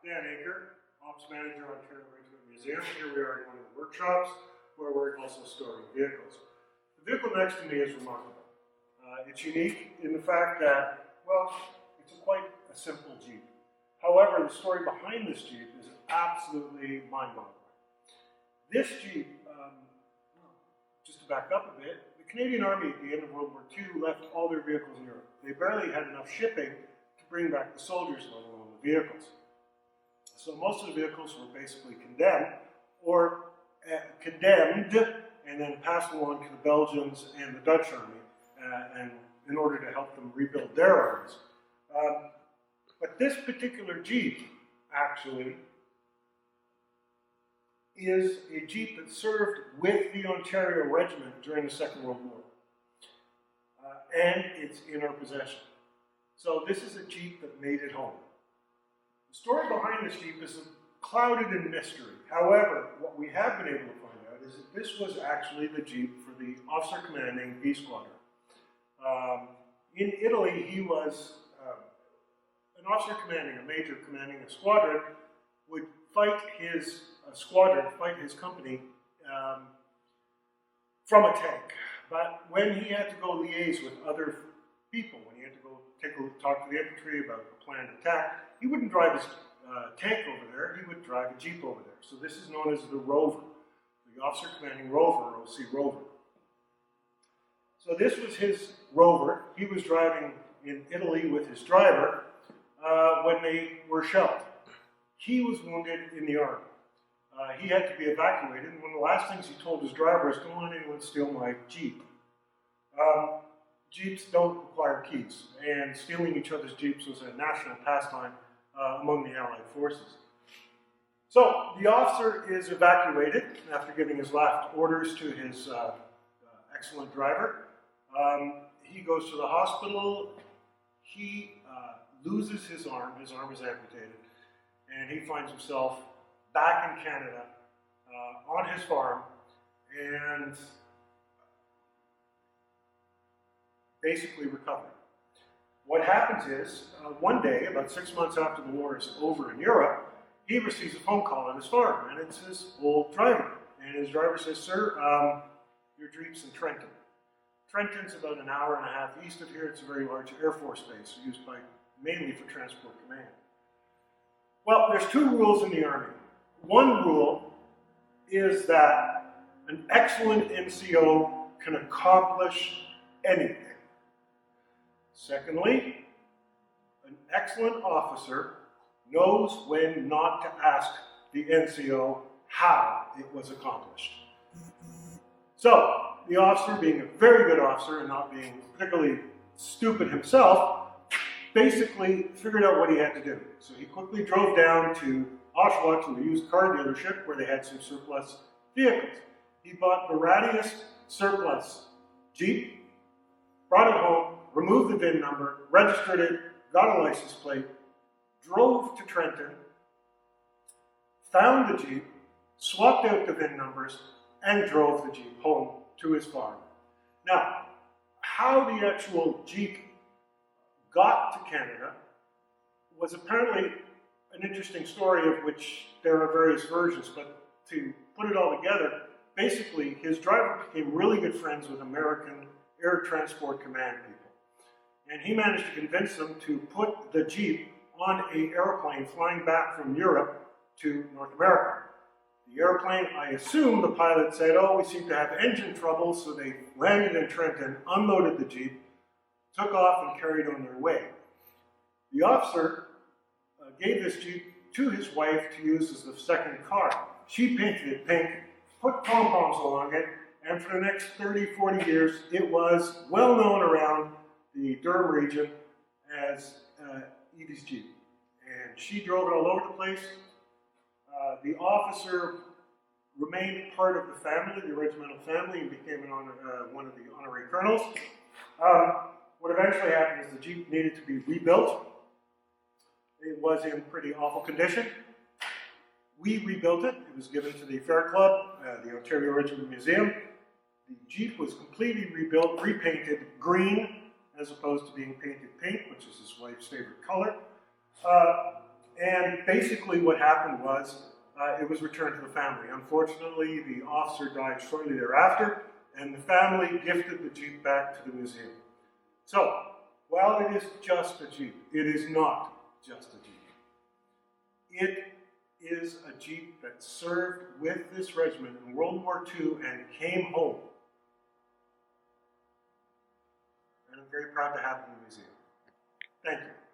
Dan Acre, Ops Manager on Regiment Museum. Here we are in one of the workshops where we're also storing vehicles. The vehicle next to me is remarkable. It's unique in the fact that, well, it's quite a simple Jeep. However, the story behind this Jeep is absolutely mind-boggling. This Jeep, just to back up a bit, the Canadian Army at the end of World War II left all their vehicles in Europe. They barely had enough shipping to bring back the soldiers, let alone the vehicles. So most of the vehicles were basically condemned and then passed along to the Belgians and the Dutch Army and in order to help them rebuild their armies. But this particular Jeep, actually, is a Jeep that served with the Ontario Regiment during the Second World War. And it's in our possession. So this is a Jeep that made it home. The story behind this Jeep is clouded in mystery. However, what we have been able to find out is that this was actually the Jeep for the officer commanding B Squadron. In Italy, he was an officer commanding, a major commanding a squadron, would fight his company from a tank. But when he had to go liaise with other people, when he had to go talk to the infantry about a planned attack, he wouldn't drive his tank over there, he would drive a Jeep over there. So this is known as the Rover, the officer commanding Rover, OC Rover. So this was his Rover. He was driving in Italy with his driver when they were shelled. He was wounded in the arm. He had to be evacuated, and one of the last things he told his driver is, "Don't let anyone steal my Jeep." Jeeps don't require keys, and stealing each other's Jeeps was a national pastime among the Allied forces. So the officer is evacuated after giving his last orders to his excellent driver. He goes to the hospital. He loses his arm is amputated, and he finds himself back in Canada on his farm and basically recovering. What happens is, one day, about 6 months after the war is over in Europe, he receives a phone call on his farm, and it's his old driver. And his driver says, "Sir, your Jeep's in Trenton." Trenton's about an hour and a half east of here. It's a very large Air Force base used mainly for transport command. Well, there's two rules in the Army. One rule is that an excellent NCO can accomplish anything. Secondly, an excellent officer knows when not to ask the NCO how it was accomplished. So, the officer, being a very good officer and not being particularly stupid himself, basically figured out what he had to do. So he quickly drove down to Oshawa to a used car dealership where they had some surplus vehicles. He bought the rattiest surplus Jeep, brought it home, removed the VIN number, registered it, got a license plate, drove to Trenton, found the Jeep, swapped out the VIN numbers, and drove the Jeep home to his farm. Now, how the actual Jeep got to Canada was apparently an interesting story of which there are various versions, but to put it all together, basically his driver became really good friends with American Air Transport Command people. And he managed to convince them to put the Jeep on an airplane flying back from Europe to North America. The airplane, I assume the pilot said, "Oh, we seem to have engine trouble," so they landed in Trenton, unloaded the Jeep, took off and carried on their way. The officer gave this Jeep to his wife to use as the second car. She painted it pink, put pom-poms along it, and for the next 30, 40 years, it was well known around the Durham region as Edie's Jeep. And she drove it all over the place. The officer remained part of the family, the regimental family, and became one of the honorary colonels. What eventually happened is the Jeep needed to be rebuilt. It was in pretty awful condition. We rebuilt it. It was given to the Fair Club, the Ontario Regiment Museum. The Jeep was completely rebuilt, repainted green, as opposed to being painted pink, which is his wife's favorite color. And basically what happened was it was returned to the family. Unfortunately, the officer died shortly thereafter, and the family gifted the Jeep back to the museum. So, while it is just a Jeep, it is not just a Jeep. It is a Jeep that served with this regiment in World War II and came home. And I'm very proud to have it in the museum. Thank you.